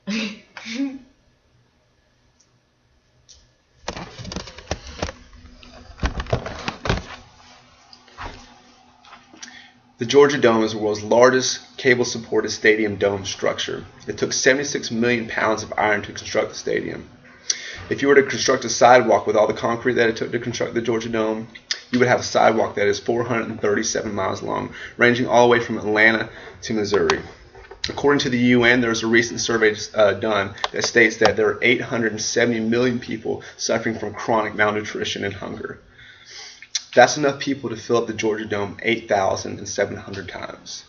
The Georgia Dome is the world's largest cable-supported stadium dome structure. It took 76 million pounds of iron to construct the stadium. If you were to construct a sidewalk with all the concrete that it took to construct the Georgia Dome, you would have a sidewalk that is 437 miles long, ranging all the way from Atlanta to Missouri. According to the UN, there was a recent survey done that states that there are 870 million people suffering from chronic malnutrition and hunger. That's enough people to fill up the Georgia Dome 8,700 times.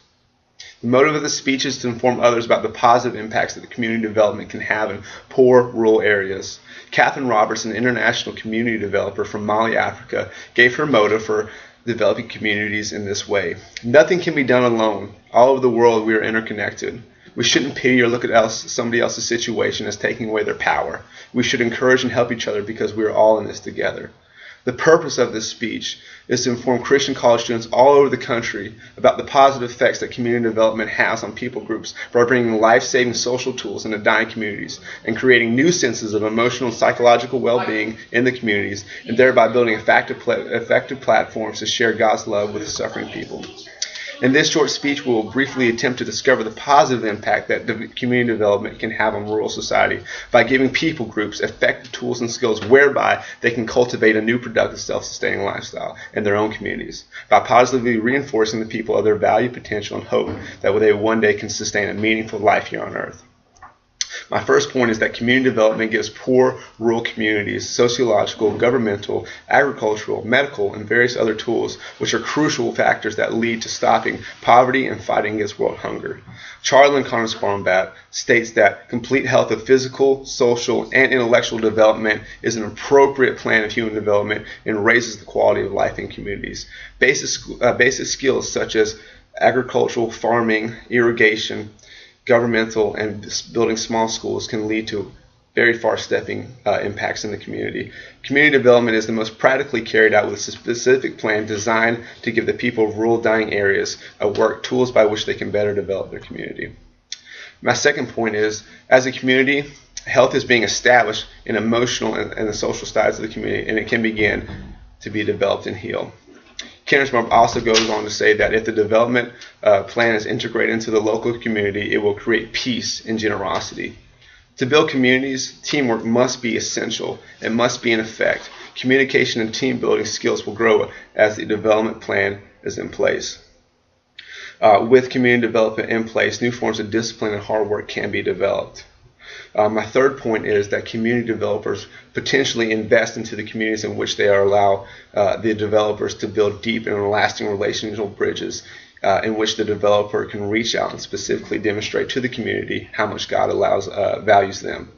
The motive of the speech is to inform others about the positive impacts that the community development can have in poor rural areas. Catherine Roberts, an international community developer from Mali, Africa, gave her motive for developing communities in this way. Nothing can be done alone. All over the world we are interconnected. We shouldn't pity or look at somebody else's situation as taking away their power. We should encourage and help each other because we are all in this together. The purpose of this speech is to inform Christian college students all over the country about the positive effects that community development has on people groups by bringing life-saving social tools into dying communities and creating new senses of emotional and psychological well-being in the communities, and thereby building effective platforms to share God's love with suffering people. In this short speech, we will briefly attempt to discover the positive impact that community development can have on rural society by giving people groups effective tools and skills whereby they can cultivate a new productive self-sustaining lifestyle in their own communities, by positively reinforcing the people of their value, potential, and hope that they one day can sustain a meaningful life here on earth. My first point is that community development gives poor rural communities sociological, governmental, agricultural, medical, and various other tools which are crucial factors that lead to stopping poverty and fighting against world hunger. Charles Connersbaumbat states that complete health of physical, social, and intellectual development is an appropriate plan of human development and raises the quality of life in communities. Basic skills such as agricultural, farming, irrigation, governmental, and building small schools can lead to very far-stepping impacts in the community. Community development is the most practically carried out with a specific plan designed to give the people of rural dying areas tools by which they can better develop their community. My second point is, as a community, health is being established in emotional and the social sides of the community, and it can begin to be developed and healed. Kennersbaum also goes on to say that if the development plan is integrated into the local community, it will create peace and generosity. To build communities, teamwork must be essential and must be in effect. Communication and team building skills will grow as the development plan is in place. With community development in place, new forms of discipline and hard work can be developed. My third point is that community developers potentially invest into the communities in which they allow the developers to build deep and lasting relational bridges in which the developer can reach out and specifically demonstrate to the community how much God values them.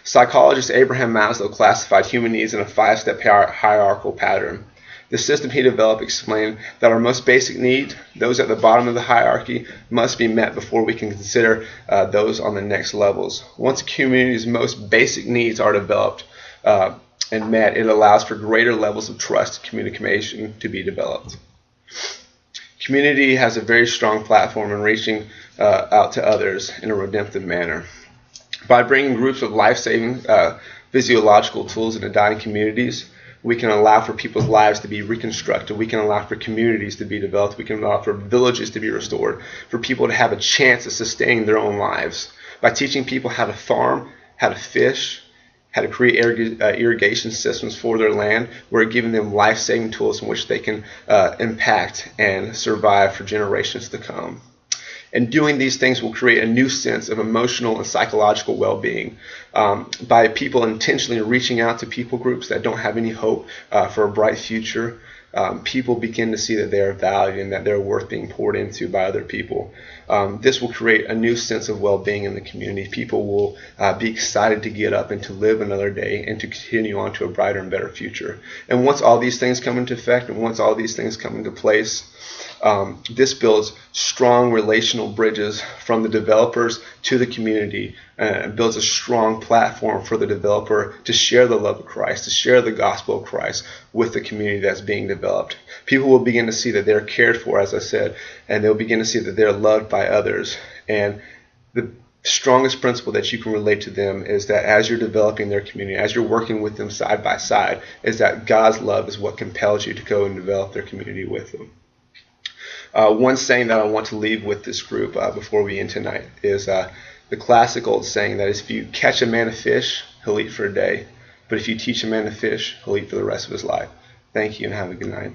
Psychologist Abraham Maslow classified human needs in a 5-step hierarchical pattern. The system he developed explained that our most basic needs, those at the bottom of the hierarchy, must be met before we can consider those on the next levels. Once a community's most basic needs are developed and met, it allows for greater levels of trust and communication to be developed. Community has a very strong platform in reaching out to others in a redemptive manner. By bringing groups of life-saving physiological tools into dying communities, we can allow for people's lives to be reconstructed. We can allow for communities to be developed. We can allow for villages to be restored, for people to have a chance of sustaining their own lives. By teaching people how to farm, how to fish, how to create irrigation systems for their land, we're giving them life-saving tools in which they can impact and survive for generations to come. And doing these things will create a new sense of emotional and psychological well-being. By people intentionally reaching out to people groups that don't have any hope for a bright future, people begin to see that they are valued and that they're worth being poured into by other people. This will create a new sense of well-being in the community. People will be excited to get up and to live another day and to continue on to a brighter and better future. And once all these things come into effect and once all these things come into place, this builds strong relational bridges from the developers to the community and builds a strong platform for the developer to share the love of Christ, to share the gospel of Christ with the community that's being developed. People will begin to see that they're cared for, as I said, and they'll begin to see that they're loved by others. And the strongest principle that you can relate to them is that as you're developing their community, as you're working with them side by side, is that God's love is what compels you to go and develop their community with them. One saying that I want to leave with this group before we end tonight is the classic old saying that is, if you catch a man a fish, he'll eat for a day. But if you teach a man to fish, he'll eat for the rest of his life. Thank you and have a good night.